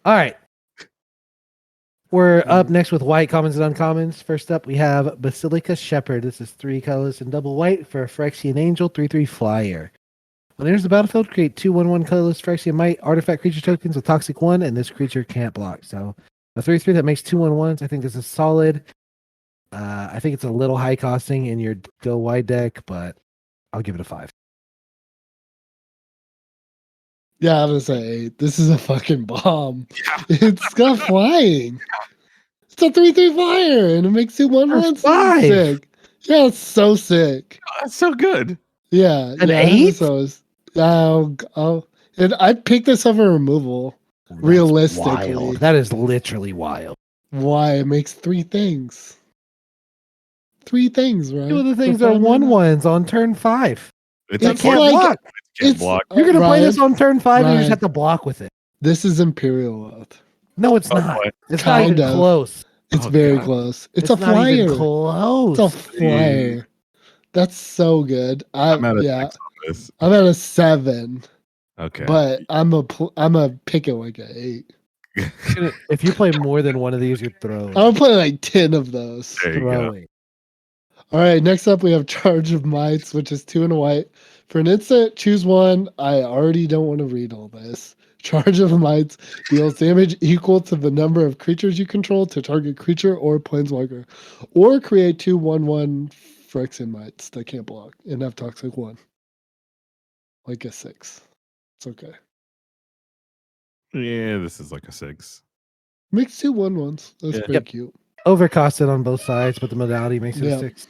All right. We're up next with white commons and uncommons. First up, we have Basilica Shepherd. This is 3 colors and double white for a Phyrexian Angel, 3/3 flyer. When it enters the battlefield, create 2/1/1 colorless Phyrexian Might artifact creature tokens with Toxic 1, and this creature can't block. So a 3/3 that makes 2/1/1s. I think this is solid. I think it's a little high costing in your go wide deck, but I'll give it a 5. Yeah, I'm gonna say 8. This is a fucking bomb. It's got flying. It's a 3/3 flyer, and it makes 2/1/1s. Sick. Yeah, it's so sick. Oh, that's so good. Yeah, An yeah, 8? So and I'd pick this over removal. That's realistically, wild. That is literally wild. Why? It makes 3 things. 3 things, right? 2 of the things are 1/1s on turn 5. It's It can't like- block. can't block. You're gonna play Ryan, this on turn 5 and you just Ryan. have to block with it. This is Imperial Wealth. No, it's Oh, not. boy. It's not even Kind of. close. It's Oh, very God. close. It's a not even flyer. close. It's a flyer. That's so good. I'm at a Yeah, 6 on this. I'm at a 7, Okay. but I'm a pick it like a 8. If you play more than one of these, you're throwing. I'm gonna play like 10 of those. There you go. Throwing. All right, next up we have Charge of Mites, which is 2 and a white. For an instant, choose one. I already don't want to read all this. Charge of Mites deals damage equal to the number of creatures you control to target creature or planeswalker. Or create 2/1/1 Phyrexian Mites that can't block and have Toxic 1. Like a 6. It's okay. Yeah, this is like a 6. Makes 2/1/1s. That's Yeah. pretty Yep. cute. Overcosted on both sides, but the modality makes it Yeah. a 6.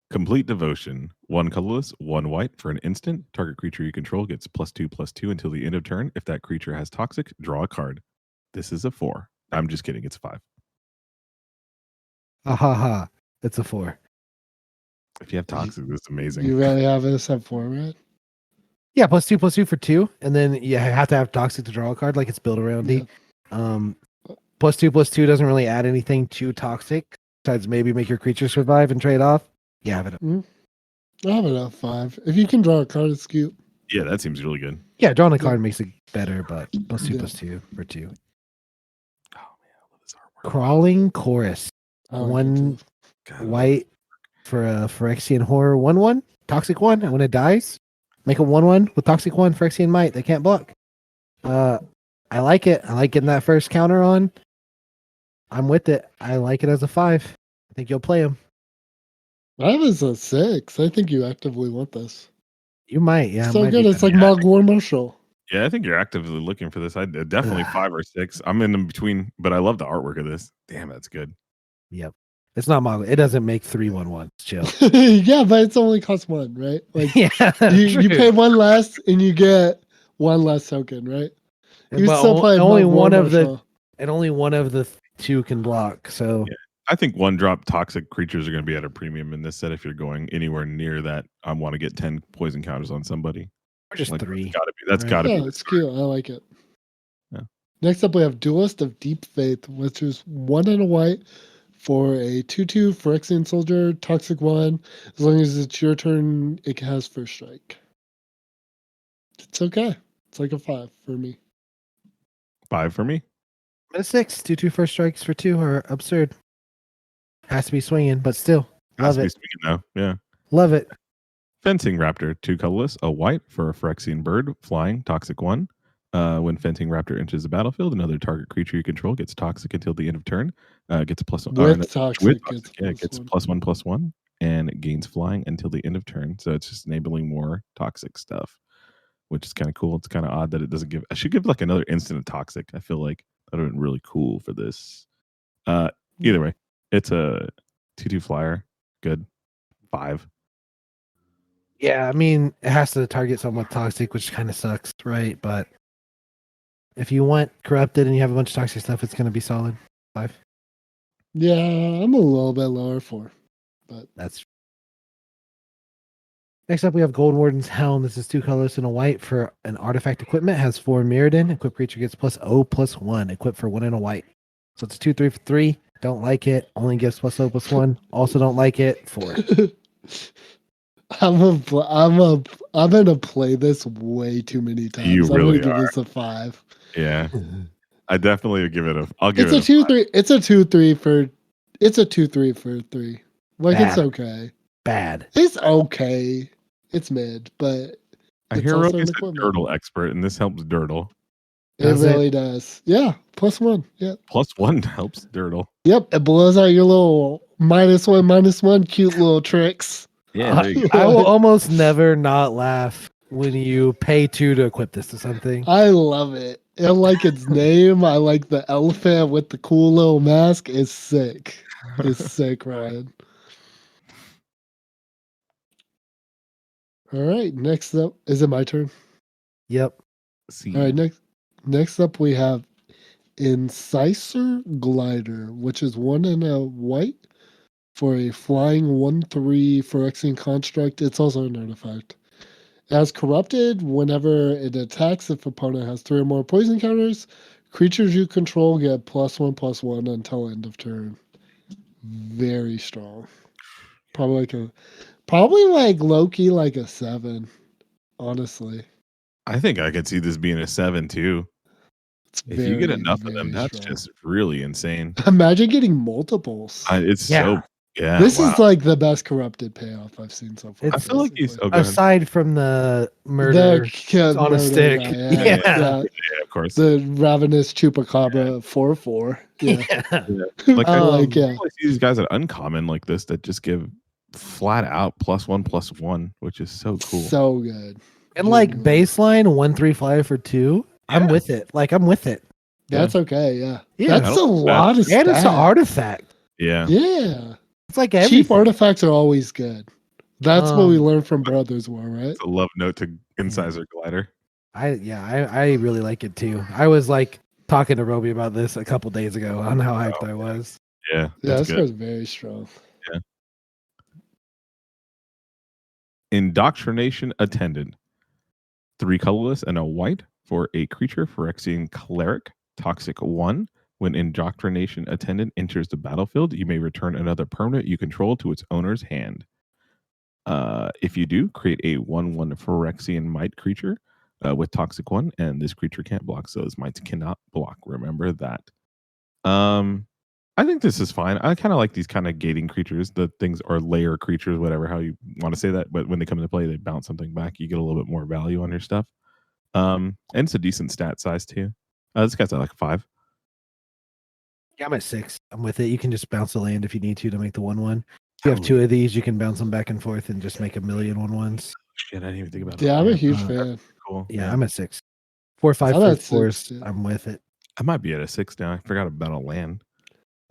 Complete Devotion. 1 colorless, 1 white for an instant. Target creature you control gets +2/+2 until the end of turn. If that creature has toxic, draw a card. This is a 4. I'm just kidding. It's 5. Ha ha ha. It's a 4. If you have toxic, this is amazing. You really have this at format? Yeah, +2/+2 for 2, and then you have to have toxic to draw a card, like it's built around D. +2/+2 doesn't really add anything to toxic, besides maybe make your creature survive and trade off. Yeah, have it. I have it at 5. If you can draw a card, it's cute. Yeah, that seems really good. Yeah, drawing a card makes it better, but +2/+2 for 2. Oh, man. I love this artwork. Crawling Chorus. I like it One too. God, white for a Phyrexian Horror 1/1. Toxic 1, and when it dies, make a 1/1 with Toxic 1 Phyrexian Might. They can't block. I like it. I like getting that first counter on. I'm with it. I like it as a 5. I think you'll play him. I have it as a 6. I think you actively want this. You might, yeah. So might good. be It's better. like Mog War Marshal. Yeah, I think you're actively looking for this. I definitely 5 or 6. I'm in between, but I love the artwork of this. Damn, that's good. Yep. It's not Mogul. It doesn't make 3/1/1. Chill. Yeah, but it's only cost 1, right? Like yeah. you true. pay 1 less and you get 1 less token, right? You But still play only Mog War one of the Marshal. and only one of the 2 can block. So Yeah. I think 1-drop toxic creatures are going to be at a premium in this set. If you're going anywhere near that, I want to get 10 poison counters on somebody. or just Like, 3. That's Right. got to Yeah, be. it's cute. I like it. Yeah. Next up, we have Duelist of Deep Faith, which is 1 and a white for a 2/2 Phyrexian Soldier, Toxic 1. As long as it's your turn, it has first strike. It's okay. It's like a 5 for me. 5 for me. A 6. 2/2 first strikes for 2 are absurd. Has to be swinging, but still. Has Love to be it. swinging now. Yeah. Love it. Fencing Raptor, 2 colorless, a white for a Phyrexian bird, flying, toxic 1. When Fencing Raptor enters the battlefield, another target creature you control gets toxic until the end of turn. Gets a +1. With Toxic, Yeah, it gets +1/+1, and it gains flying until the end of turn. So it's just enabling more toxic stuff, which is kind of cool. It's kind of odd that it doesn't give. I should give like another instant of toxic. I feel like that would have been really cool for this. Either way, it's a 2/2 flyer. Good. 5. Yeah, I mean, it has to target someone with toxic, which kind of sucks, right? But if you want corrupted and you have a bunch of toxic stuff, it's going to be solid. 5. Yeah, I'm a little bit lower 4. But That's next up. We have Gold Warden's Helm. This is 2 colors and a white for an artifact equipment. Has 4 Mirrodin. Equipped creature gets +0/+1. Equipped for 1 and a white. So it's 2/3 for 3. Don't like it. Only gives +0/+1. Also don't like it. 4. I'm gonna play this way too many times. You I'm gonna really give are. this a 5. Yeah, I definitely would give it a. I'll give It's a it a 2-3. It's a 2-3 for. It's a 2-3 for 3. Like it's Bad. okay. Bad. It's okay. It's mid, but I it's hear also Roby's an a equipment. Dirtle expert, and this helps Dirtle. It Does it? really does. Yeah, +1. Yeah. +1 helps Dirtle. Yep. It blows out your little -1 cute little tricks. Yeah, there you go. I will almost never not laugh when you pay 2 to equip this to something. I love it. I like its name. I like the elephant with the cool little mask. It's sick. It's sick, Ryan. All right. Next up, is it my turn? Yep. See, All right. Next up, we have Incisor Glider, which is 1 and a white for a flying 1/3 Phyrexian construct. It's also an artifact. As corrupted, whenever it attacks, if opponent has 3 or more poison counters, creatures you control get +1/+1 until end of turn. Very strong. Probably like Loki, like a 7. Honestly, I think I could see this being a 7 too. it's If you get very, enough of them, very that's strong. just really insane. Imagine getting multiples. It's Yeah. so yeah. This Wow. is like the best corrupted payoff I've seen so far. I feel like he's. basically. Oh, go ahead. Aside from the murder on a murder stick. guy, Yeah. yeah. Yeah, of course. The ravenous chupacabra 4/4. Yeah. Yeah. Like, I Like, yeah. really see these guys at uncommon like this that just give flat out +1/+1, which is so cool. So good. And like Genuinely. baseline 1/3 flyer for 2. I'm Yeah. with it. Like I'm with it. That's okay, yeah. Yeah. That's a lot of And it's an stats. artifact. Yeah. Yeah. It's like everything. Cheap artifacts are always good. That's what we learned from Brothers War, right? It's a love note to Incisor Glider. I really like it too. I was like talking to Roby about this a couple days ago on how hyped I was. Yeah. Yeah, That's this good. guy's very strong. Indoctrination Attendant. 3 colorless and a white for a creature Phyrexian cleric. Toxic 1. When Indoctrination Attendant enters the battlefield, you may return another permanent you control to its owner's hand. If you do, create a 1/1 Phyrexian Might creature with Toxic 1, and this creature can't block, so its mites cannot block. Remember that. I think this is fine. I kind of like these kind of gating creatures, the things or layer creatures, whatever how you want to say that. But when they come into play, they bounce something back. You get a little bit more value on your stuff. And it's a decent stat size too. This guy's at like 5. Yeah, I'm at 6. I'm with it. You can just bounce the land if you need to make the 1/1. If you have 2 of these, you can bounce them back and forth and just make a million 1/1s. Shit, I didn't even think about it. Yeah, I'm a huge fan. Cool. Yeah, I'm at 6. 4, 5, I'm at 4, 6, too. I'm with it. I might be at a 6 now. I forgot about a land.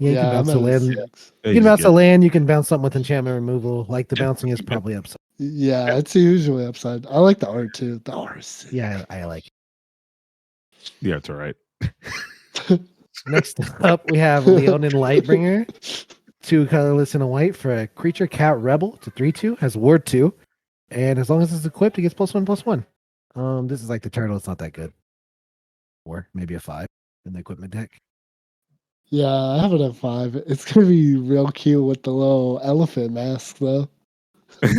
Yeah, you can bounce the I'm at a land. 6. You can bounce the land. You can bounce something with enchantment removal. Like the bouncing is probably upside. Yeah, it's usually upside. I like the art too. The art is sick. Yeah, I like it. Yeah, it's all right. Next up, we have Leonin Lightbringer. 2 colorless and a white for a creature cat rebel. It's a 3/2, has ward 2. And as long as it's equipped, it gets +1/+1. This is like the turtle, it's not that good. Or maybe a 5 in the equipment deck. Yeah, I have it at 5. It's gonna be real cute with the little elephant mask though. It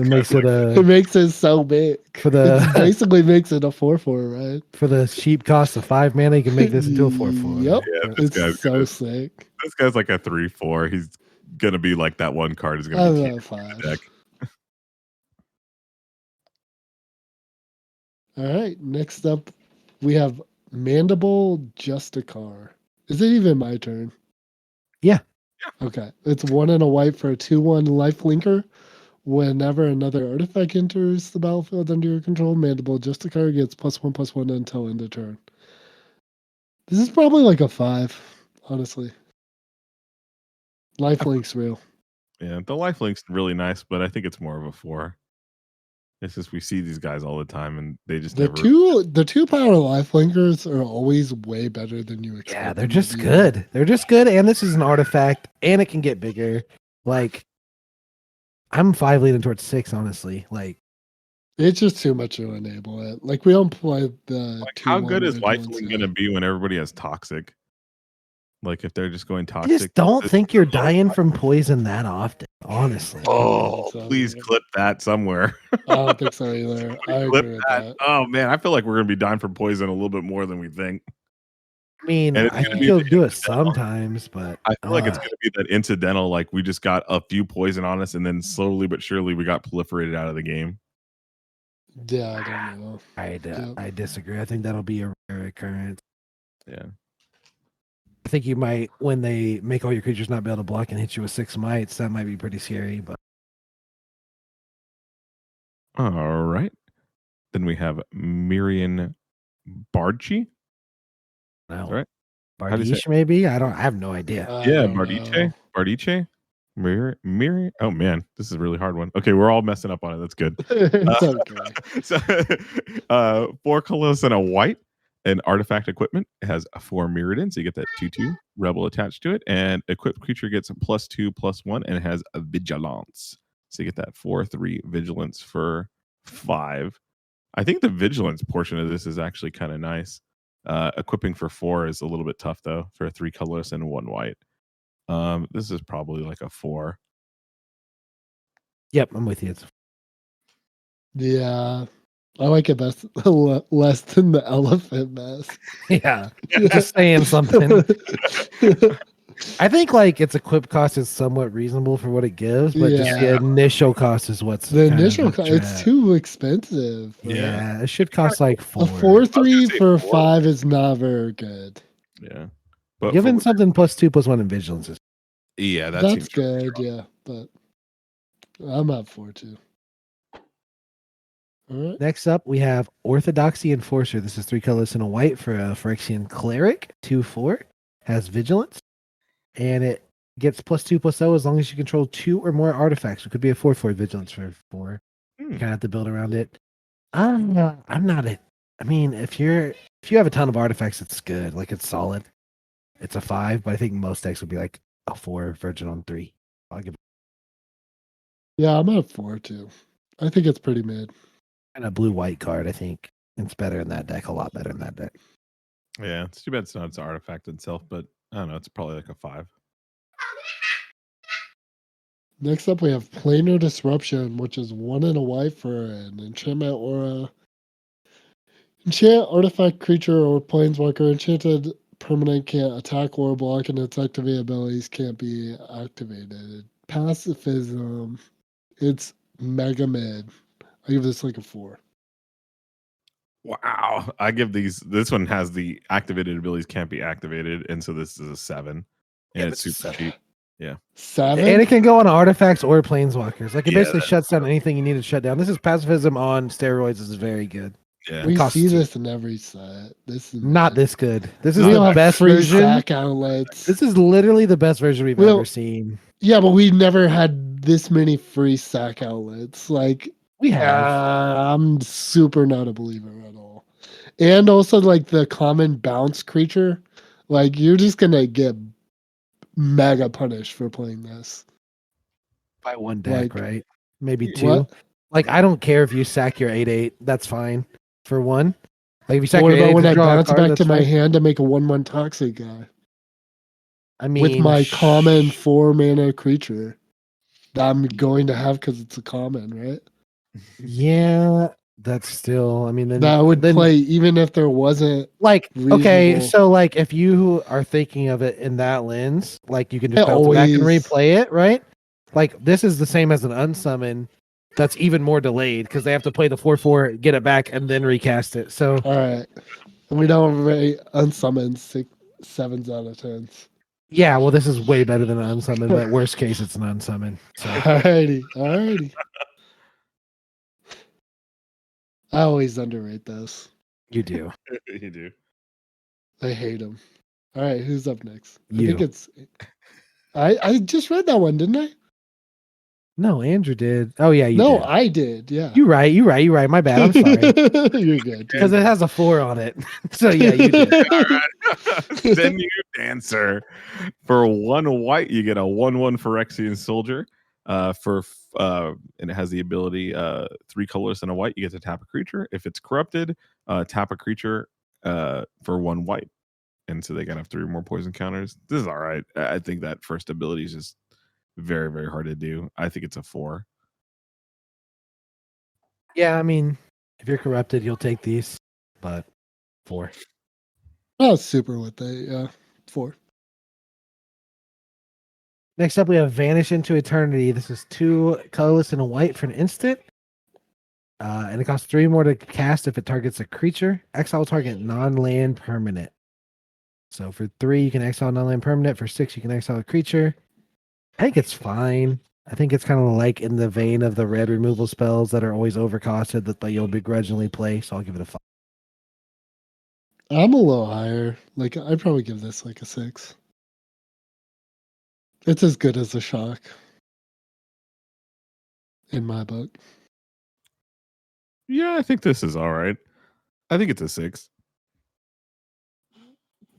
makes it It makes it so big. for It the basically makes it a 4/4, right? for the cheap cost of 5 mana, you can make this into a 4/4. Yep. Yeah, this guy's It's so gonna- sick. This guy's like a 3/4. He's gonna be like that one card is I gonna have be it king at 5. in the deck. All right. Next up, we have Mandible Justicar. Is it even my turn? Yeah. Okay. It's 1 and a white for a 2/1 life linker. Whenever another artifact enters the battlefield under your control, Mandible Justicar gets +1/+1 until end of turn. This is probably like a 5, honestly. Lifelink's real. Yeah, the life link's really nice, but I think it's more of a 4. It's just we see these guys all the time, and they just The never. two power lifelinkers are always way better than you expect. Yeah, they're them to just be. good. They're just good, and this is an artifact, and it can get bigger. Like, I'm 5 leaning towards 6, honestly. Like, It's just too much to enable it. Like we don't play the. Like, how good is 2/1 life red link ones gonna yet. be when everybody has toxic? Like if they're just going I toxic. just don't this think is you're the low dying one. from poison that often, honestly. Oh, So, please clip that somewhere. I don't think so either. I Clip agree with that. that. Oh man, I feel like we're gonna be dying from poison a little bit more than we think. I mean, And it's I gonna think be you'll the do it incidental. sometimes, but I feel like it's gonna be that incidental, like we just got a few poison on us, and then slowly but surely we got proliferated out of the game. Yeah, I don't know. I disagree. I think that'll be a rare occurrence. Yeah. I think you might, when they make all your creatures not be able to block and hit you with 6 mites, that might be pretty scary. But All right. Then we have Mirian Bardchi. no, Right? How do you say it? Bardiche maybe. I have no idea. I Yeah, don't Bardiche. know. Bardiche. Miri. Oh man, this is a really hard one. Okay, we're all messing up on it. That's good. It's okay. So, 4 colors and a white. And artifact equipment has 4 Mirrodin, so you get that 2/2 rebel attached to it. And equipped creature gets a +2/+1 and it has a vigilance. So you get that 4/3 vigilance for 5. I think the vigilance portion of this is actually kind of nice. Equipping for 4 is a little bit tough though, for 3 colorless and 1 white. This is probably like a 4. Yep, I'm with you. Yeah. I like it best less than the elephant mask. Yeah, just saying something. I think like its equip cost is somewhat reasonable for what it gives, but just the Yeah. initial cost is what's The kind of initial the it's trap. too expensive. Yeah, it should cost like 4. A 4/3 say for 4. 5 is not very good. Yeah. But Given something +2/+1 in vigilance is yeah, that That's seems good, yeah. But I'm at 4 too. All right. Next up, we have Orthodoxy Enforcer. This is 3 colors and a white for a Phyrexian Cleric, 2/4, has Vigilance, and it gets +2/+0 as long as you control 2 or more artifacts. It could be a 4/4 Vigilance for 4. You kind of have to build around it. I'm not a. I mean, if you have a ton of artifacts, it's good. Like it's solid. It's a 5, but I think most decks would be like a 4 Virgin on 3. I'll give it Yeah, I'm at 4 too. I think it's pretty mid. kind of blue-white card. I think it's better in that deck. A lot better in that deck. Yeah, it's too bad it's not its artifact itself, but I don't know. It's probably like a 5. Next up, we have Planar Disruption, which is 1 and a white for an enchantment aura. Enchant artifact creature or planeswalker. Enchanted permanent can't attack or block, and its activate abilities can't be activated. Pacifism. It's mega mid. I give this like a 4. Wow. I give this one has the activated abilities can't be activated, and so this is a 7. And it's super cheap. Yeah. 7? And it can go on artifacts or planeswalkers. Like it Yeah, basically shuts down anything you need to shut down. This is pacifism on steroids. This is very good. Yeah. We costs see you. this in every set. This is Not this good. This is We don't the have best free version. sack outlets. This is literally the best version we've Well- ever seen. Yeah, but we never had this many free sack outlets. Like, We have. I'm super not a believer at all. And also, like the common bounce creature, like you're just gonna get mega punished for playing this. By one deck, like- right? Maybe 2. What? Like I don't care if you sack your 8/8. That's fine for 1. Like if you sack What your about 8/8 when to I draw a bounce card, back that's to my fine. hand to make a 1/1 toxic guy I mean, with my common 4 mana creature that I'm going to have because it's a common, right? Yeah, that's still. I mean, then That would then, play even if there wasn't. Like okay, reasonable. so like if you are thinking of it in that lens, like you can just I bounce it back and always- replay it, right? Like this is the same as an unsummon. That's even more delayed because they have to play the 4/4, get it back, and then recast it. So All right. And we don't really unsummon 7s out of 10s. yeah, well, this is way better than an unsummon, but worst case, it's an unsummon. So Alrighty. I always underrate those. you do. You do. I hate them. All right, who's up next? I You. think it's. I just read that one, didn't I? No, Andrew did. Oh yeah, you No, did. I did. Yeah. You right. My bad. I'm sorry. You're good. Because it has a 4 on it. So yeah, you did. Then you answer. For 1 white, you get a 1/1 Phyrexian soldier. And it has the ability 3 colors and a white. You get to tap a creature. If it's corrupted, tap a creature for 1 white. and so they can have 3 more poison counters. This is all right. I think that first ability is just very, very hard to do. I think it's a 4. Yeah, I mean, if you're corrupted, you'll take these, but 4. I was super with it. Yeah, 4. Next up, we have Vanish into Eternity. This is 2 colorless and a white for an instant. And it costs 3 more to cast if it targets a creature. Exile target non-land permanent. So for 3, you can exile non-land permanent. For 6, you can exile a creature. I think it's fine. I think it's kind of like in the vein of the red removal spells that are always overcosted that you'll begrudgingly play. So I'll give it a 5. I'm a little higher. Like, I'd probably give this like a 6. It's as good as a shock in my book. Yeah, I think this is all right. I think it's a 6.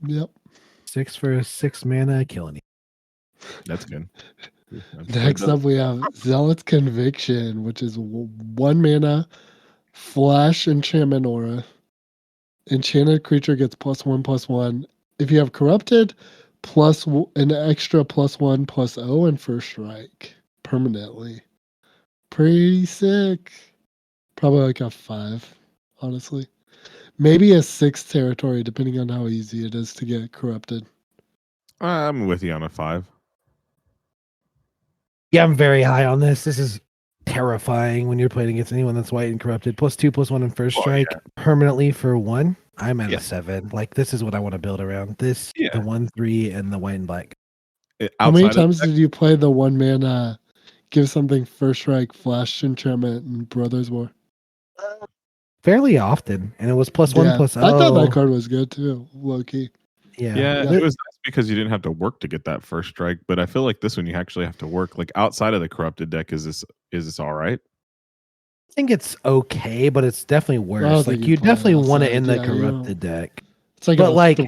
Yep. 6 for a 6 mana killing you. That's good. Next up, we have Zealot's Conviction, which is 1 mana, flash enchantment aura. Enchanted creature gets +1/+1. If you have corrupted, plus an extra +1/+0 and first strike permanently. Pretty sick. Probably like a 5, honestly. Maybe a 6 territory, depending on how easy it is to get corrupted. I'm with you on a 5. Yeah, I'm very high on this. This is terrifying when you're playing against anyone that's white and corrupted. +2/+1 and first strike permanently for 1. I'm at a 7. Like, this is what I want to build around. This, the 1/3, and the white and black. How many times did you play the 1 mana, give something first strike, flash enchantment, and Brothers War? Fairly often, and it was +1/+0. I thought that card was good too, low key. Yeah, it was nice because you didn't have to work to get that first strike. But I feel like this one you actually have to work. Like outside of the corrupted deck, is this all right? I think it's okay, but it's definitely worse. Like you definitely want it in the corrupted deck. It's like, but like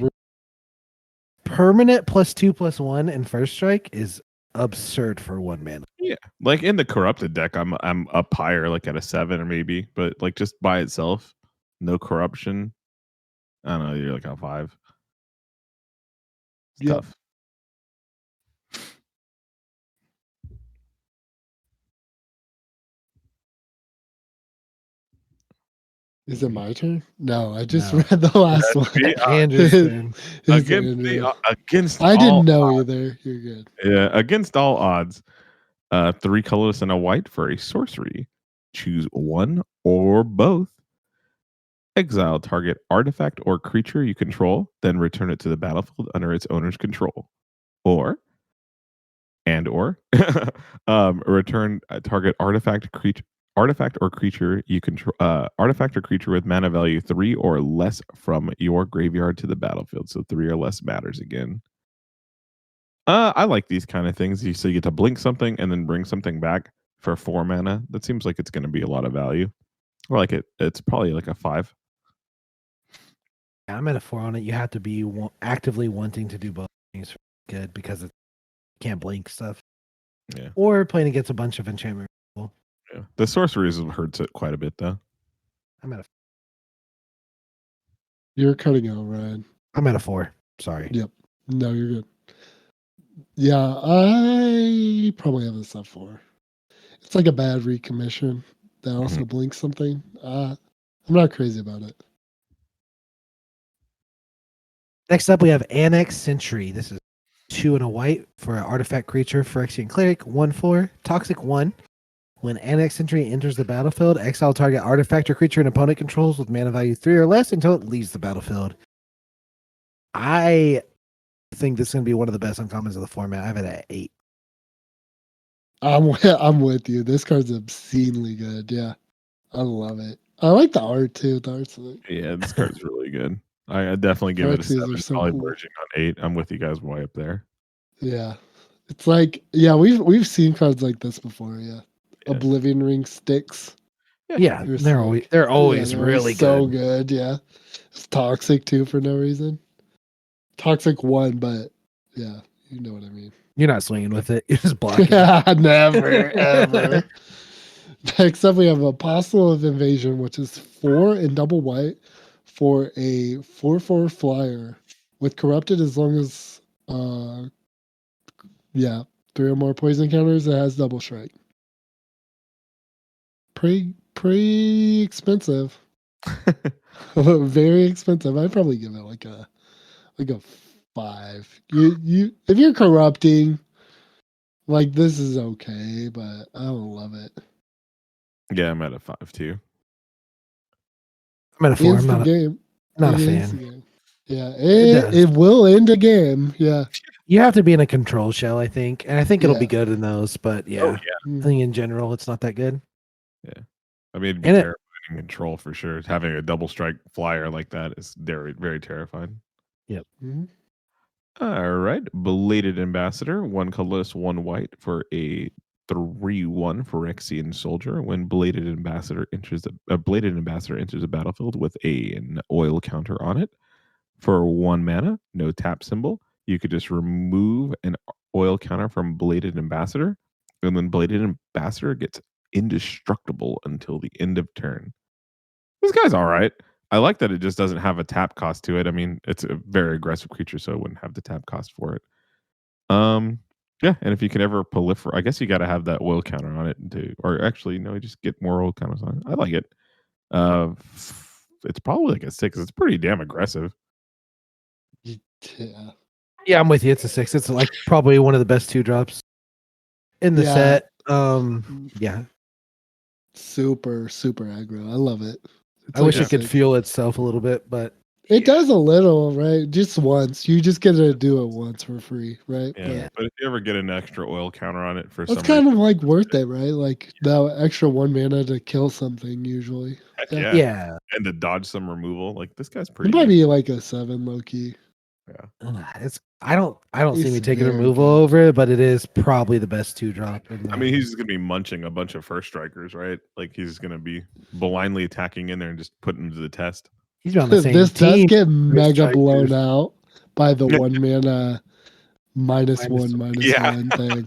permanent +2/+1 and first strike is absurd for 1 mana. Yeah, like in the corrupted deck, I'm up higher, like at a 7 or maybe, but like just by itself, no corruption. I don't know. You're like a 5. It's tough. Is it my turn? No, I just read the last one. Andrew's turn. Against I didn't all know odds, either. You're good. Yeah, against all odds, 3 colorless and a white for a sorcery. Choose one or both. Exile target artifact or creature you control, then return it to the battlefield under its owner's control. Or return a target artifact or creature you control, artifact or creature with mana value 3 or less from your graveyard to the battlefield. So 3 or less matters again. I like these kind of things. So you get to blink something and then bring something back for 4 mana. That seems like it's going to be a lot of value. I like it. It's probably like a 5. Yeah, I'm at a 4 on it. You have to be actively wanting to do both things good because you can't blink stuff. Yeah. Or playing against a bunch of enchantment. Yeah. The sorceries hurts it quite a bit though. I'm at a. You're cutting out, Ryan. I'm at a 4. Sorry. Yep. No, you're good. Yeah, I probably have this at 4. It's like a bad recommission that also blinks something. I'm not crazy about it. Next up, we have Annex Sentry. This is 2 and a white for an artifact creature, Phyrexian Cleric, 1/4, Toxic 1. When Annex Sentry enters the battlefield, exile target artifact or creature an opponent controls with mana value 3 or less until it leaves the battlefield. I think this is going to be one of the best uncommons of the format. I have it at 8. I'm with you. This card's obscenely good. Yeah, I love it. I like the art too. The art's yeah, this card's really good. I definitely give it a 7. So probably cool. verging on 8. I'm with you guys way up there. Yeah, it's like we've seen cards like this before. Yeah. Oblivion Ring sticks. Yeah, they're always really good. So good, yeah. It's toxic too for no reason. Toxic 1, but yeah, you know what I mean. You're not swinging with it. You're just blocking. Never, ever. Next up, we have Apostle of Invasion, which is 4 and double white for a 4/4 flyer with corrupted, as long as 3 or more poison counters, it has double strike. Pretty expensive. Very expensive. I'd probably give it like a 5. You if you're corrupting, like, this is okay, but I don't love it. Yeah, I'm at a 5 too. I'm at a 4. I'm Ends the not a, game. not a It ends fan. the game. Yeah, does. it will end a game. Yeah. You have to be in a control shell, I think, and I think it'll be Yeah. good in those. But yeah, Oh yeah. I think in general it's not that good. I mean, it'd be And it- terrifying in control for sure. Having a double strike flyer like that is very, very terrifying. Mhm. All right. Belated Ambassador, 1 colorless, 1 white for a 3/1 Phyrexian soldier. When Bladed Ambassador enters the battlefield with an oil counter on it, for 1 mana, no tap symbol, you could just remove an oil counter from Bladed Ambassador, and then Bladed Ambassador gets indestructible until the end of turn. This guy's all right. I like that it just doesn't have a tap cost to it. I mean, it's a very aggressive creature, so it wouldn't have the tap cost for it. Yeah, and if you can ever proliferate, I guess you got to have that oil counter on it or actually, no, you just get more oil counters on it. I like it. It's probably like a 6. It's pretty damn aggressive. Yeah. Yeah, I'm with you. It's a 6. It's like probably one of the best 2-drops in the Yeah. set. Yeah, Super aggro. I love it. It's I wish like it could 6. fuel itself a little bit, but It does a little, right? Just once. You just get to do it once for free, right? Yeah, but if you ever get an extra oil counter on it for That's some kind reason, of like worth it, right? Like that extra 1 mana to kill something usually. heck Yeah. yeah. yeah, And to dodge some removal, like this guy's It pretty. might be like a 7 low key. it's I don't see me It's taking very removal good. over it, but it is probably the best 2-drop. I mean, he's gonna be munching a bunch of first strikers, right? Like he's gonna be blindly attacking in there and just putting them to the test. he's on the same This does team. get mega strikers. blown out by the Yeah. 1 mana Minus -1 Yeah. -1 thing.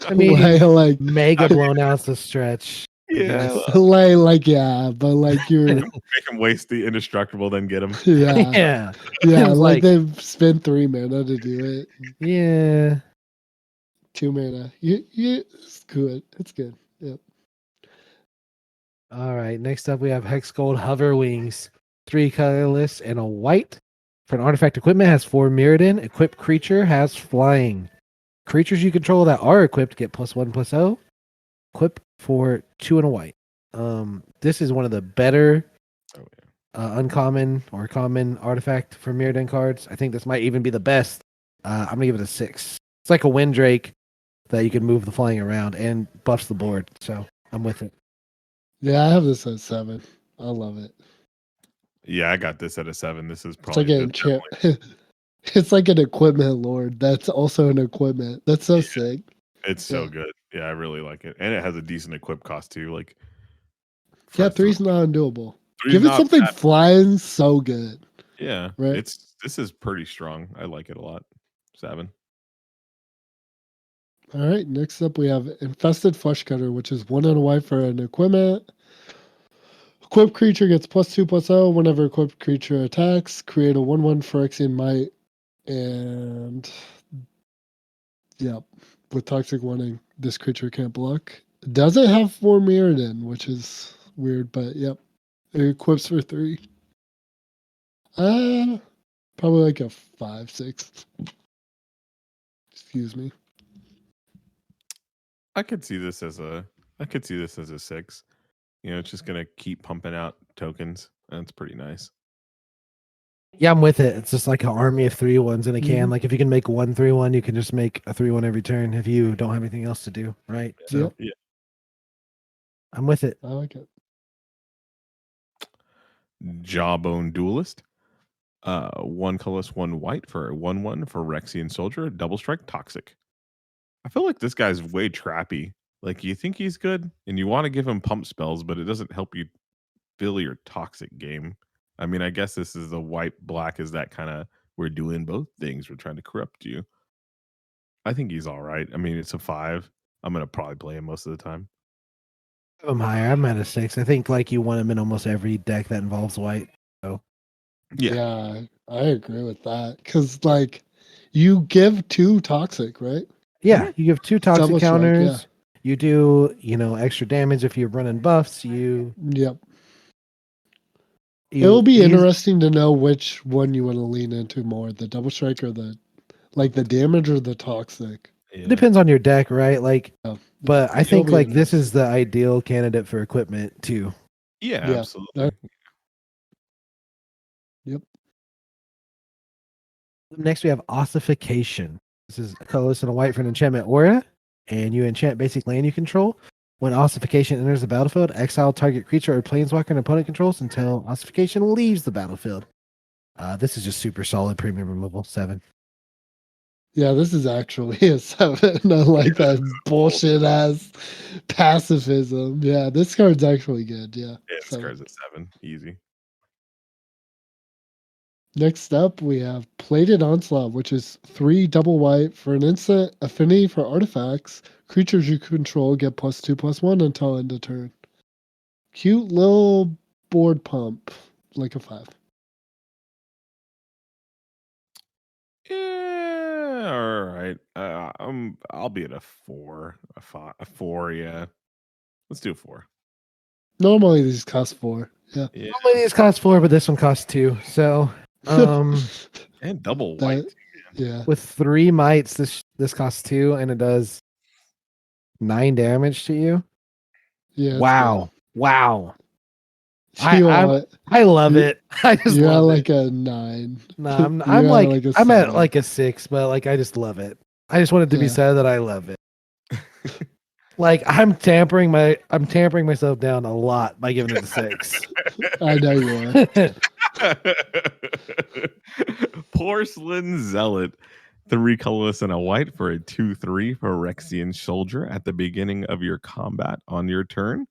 I mean, like mega blown out's the stretch. Yeah, yeah, but like you're make him waste the indestructible, then get him. yeah. Yeah, It's Like they've spent 3 mana to do it. yeah. 2 mana. It's good. It's good. Yep. All right. Next up, we have Hex Gold Hover Wings, 3 colorless and a white. For an artifact equipment, has 4 Mirrodin. Equipped creature has flying. Creatures you control that are equipped get +1/+0. Equip for 2 and a white. This is one of the better uncommon or common artifact for Mirrodin cards. I think this might even be the best. I'm gonna give it a 6. It's like a Windrake that you can move the flying around and buffs the board. So I'm with it. Yeah, I have this at 7. I love it. Yeah, I got this at a 7. This is It's probably like it's like an equipment lord. That's also an equipment. That's so sick. It's so Yeah. good. Yeah, I really like it, and it has a decent equip cost too. Like, Yeah, for 3's not undoable. 3's Give it not something bad. flying so good. Yeah, Right. This is pretty strong. I like it a lot. 7. All right, next up we have Infested Flesh Cutter, which is 1 and a white for an equipment. Equipped creature gets +2/+0 whenever equipped creature attacks. Create a 1/1 Phyrexian Might, and with Toxic Warning, this creature can't block. Does it have 4 Mirrodin, which is weird, but it equips for 3. Probably like a 5, 6. Excuse me. I could see this as a 6. You know, it's just gonna keep pumping out tokens, and it's pretty nice. Yeah, I'm with it. It's just like an army of 3/1s in a can. Mhm. Like if you can make 1 3/1, you can just make a 3/1 every turn if you don't have anything else to do, right? So Yeah. I'm with it. I like it. Jawbone Duelist. 1 colorless, 1 white for a 1/1 for Phyrexian soldier. Double strike toxic. I feel like this guy's way trappy. Like you think he's good, and you want to give him pump spells, but it doesn't help you fill your toxic game. I mean, I guess this is the white black is that kind of we're doing both things. We're trying to corrupt you. I think he's all right. I mean, it's a 5. I'm gonna probably play him most of the time. I'm higher. I'm at a 6. I think like you want him in almost every deck that involves white. So Yeah. Yeah. I agree with that because like you give 2 toxic, right? Yeah, you give 2 toxic Double strike, counters. yeah. You do, extra damage if you're running buffs. Yep. It You will be he's- interesting to know which one you want to lean into more, the double strike or the damage or the toxic. It depends on your deck, right? Like, Yeah. but I It'll think be like this is interesting. the ideal candidate for equipment too. Yeah, Yeah. absolutely. Yep. Next, we have Ossification. This is a colorless and a white for an enchantment aura, and you enchant basic land you control. When Ossification enters the battlefield, exile target creature or planeswalker an opponent controls until Ossification leaves the battlefield. This is just super solid premium removal. 7. Yeah, this is actually a 7. I like that bullshit ass pacifism. Yeah, this card's actually good. Yeah. Yeah, this 7. card's a 7. Easy. Next up, we have Plated Onslaught, which is 3 double white for an instant affinity for artifacts. Creatures you control get +2/+1 until end of turn. Cute little board pump, like a 5. Yeah, all right. I'll be at a 4, a 4. Yeah, let's do a 4. Normally these cost 4. Yeah. Yeah, Normally these cost 4, but this one costs 2. So, and double That- white. yeah. with 3 mites, this costs 2, and it does 9 damage to you. Yeah. Wow! Wow! You I love it. I just you're at love like it. a 9. No, You're at like a I'm at 7. like a 6, but like I just love it. I just wanted to be Yeah. said that I love it. Like I'm tampering myself down a lot by giving it a 6. I know you are. Porcelain Zealot. 3 colorless and a white for a 2/3 Phyrexian soldier. At the beginning of your combat on your turn,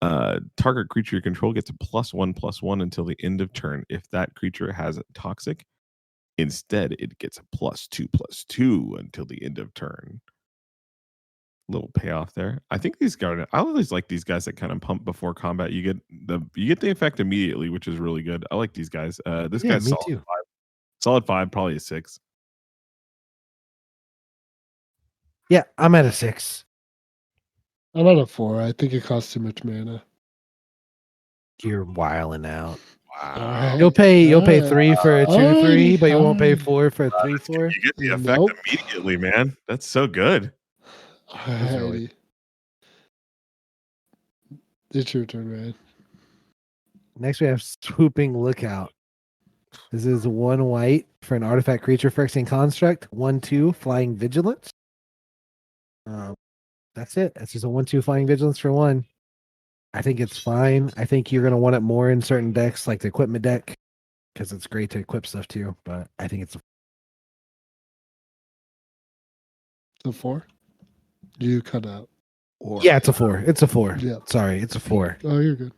target creature you control gets a +1/+1 until the end of turn. If that creature has a toxic, instead it gets a +2/+2 until the end of turn. Little payoff there. I think these guys. I always like these guys that kind of pump before combat. You get the effect immediately, which is really good. I like these guys. This Yeah, guy's me solid too. 5. Solid 5, probably a 6. Yeah, I'm at a 6. I'm at a 4. I think it costs too much mana. You're wiling out. Wow. You'll pay Alright. 3 for a 2/3, but you won't pay Alright. 4 for a 3/4. You get the effect Nope. immediately, man. That's so good. Alrighty. It's your turn, man. Next, we have Swooping Lookout. This is 1 white for an artifact creature, Phyrexian construct. 1/2 flying vigilance. That's it. That's just a 1/2 flying vigilance for 1. I think it's fine. I think you're gonna want it more in certain decks, like the equipment deck, because it's great to equip stuff too. But I think it's The 4? You cut out. yeah, it's a 4. It's a 4. Yeah. Sorry, it's a 4. Oh, you're good.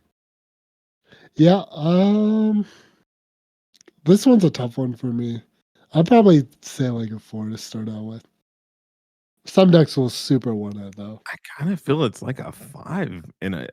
Yeah. This one's a tough one for me. I'd probably say like a 4 to start out with. Some decks will super want it though. I kind of feel it's like a 5 in a.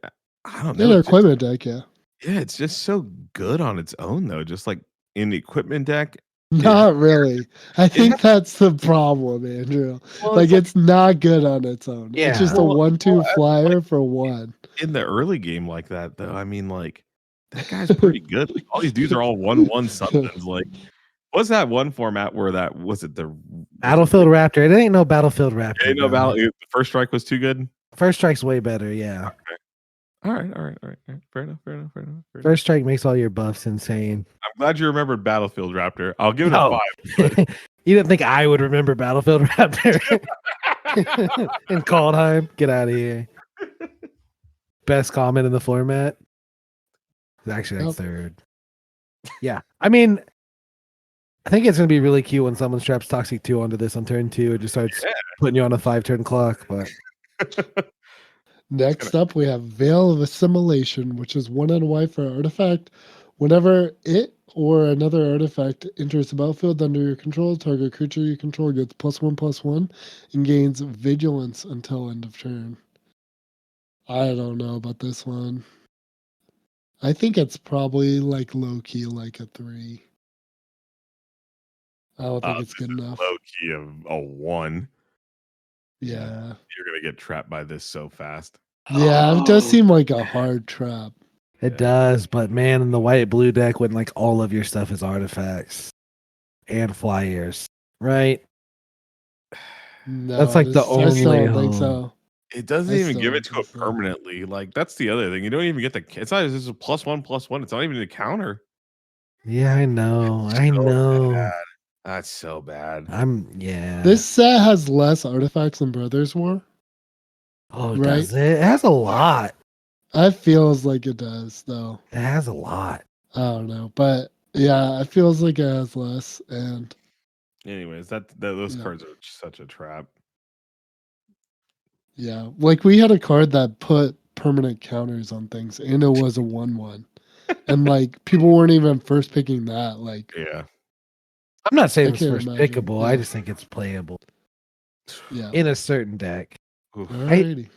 I don't know. In an it's just- equipment deck, yeah. yeah, it's just so good on its own though. Just like in the equipment deck. Not really. I think that's the problem, Andrew. Well, Like it's not good on its own. Yeah. It's just a Well, 1/2 I- flyer for 1. in the early game like that though. I mean, like that guy's pretty good. Like, all these dudes are all 1/1 somethings. Like, what's that one format where that was it? The Battlefield Raptor. It ain't no Battlefield Raptor. Yeah, no, bro. the first strike was too good. First strike's way better. Yeah. All right. Fair enough. First strike makes all your buffs insane. I'm glad you remembered Battlefield Raptor. I'll give it No. a 5. You didn't think I would remember Battlefield Raptor in Kaldheim? Get out of here. Best comment in the format. It's actually like Nope. 3rd. Yeah. I mean, I think it's going to be really cute when someone straps Toxic 2 onto this on turn 2. It just starts putting you on a 5-turn clock. But Next up, we have Veil of Assimilation, which is 1 and a white for an artifact. Whenever it or another artifact enters the battlefield under your control, target creature you control gets +1/+1 and gains vigilance until end of turn. I don't know about this one. I think it's probably like low key, like a 3. I don't think it's This good is enough. low key of a 1. Yeah. You're gonna get trapped by this so fast. Yeah, it does seem like a hard trap. It does, but man, in the white blue deck, when like all of your stuff is artifacts and flyers, right? No, That's like the I still only don't think hope. so. It doesn't I even still give don't it to think it so. permanently. Like that's the other thing. You don't even get the. It's not just a +1/+1. It's not even a counter. Yeah, I know. I So know. bad. That's so bad. Yeah. This set has less artifacts than Brothers War. Oh, right? does it? It has a lot. It feels like it does, though. It has a lot. I don't know, but yeah, it feels like it has less. And Anyways, those Yeah. cards are such a trap. yeah, like we had a card that put permanent counters on things, and it was a 1/1, and like people weren't even first picking that. Like, Yeah. I'm not saying I it's can't first imagine. pickable. Yeah. I just think it's playable Yeah. in a certain deck. Oof. Alrighty.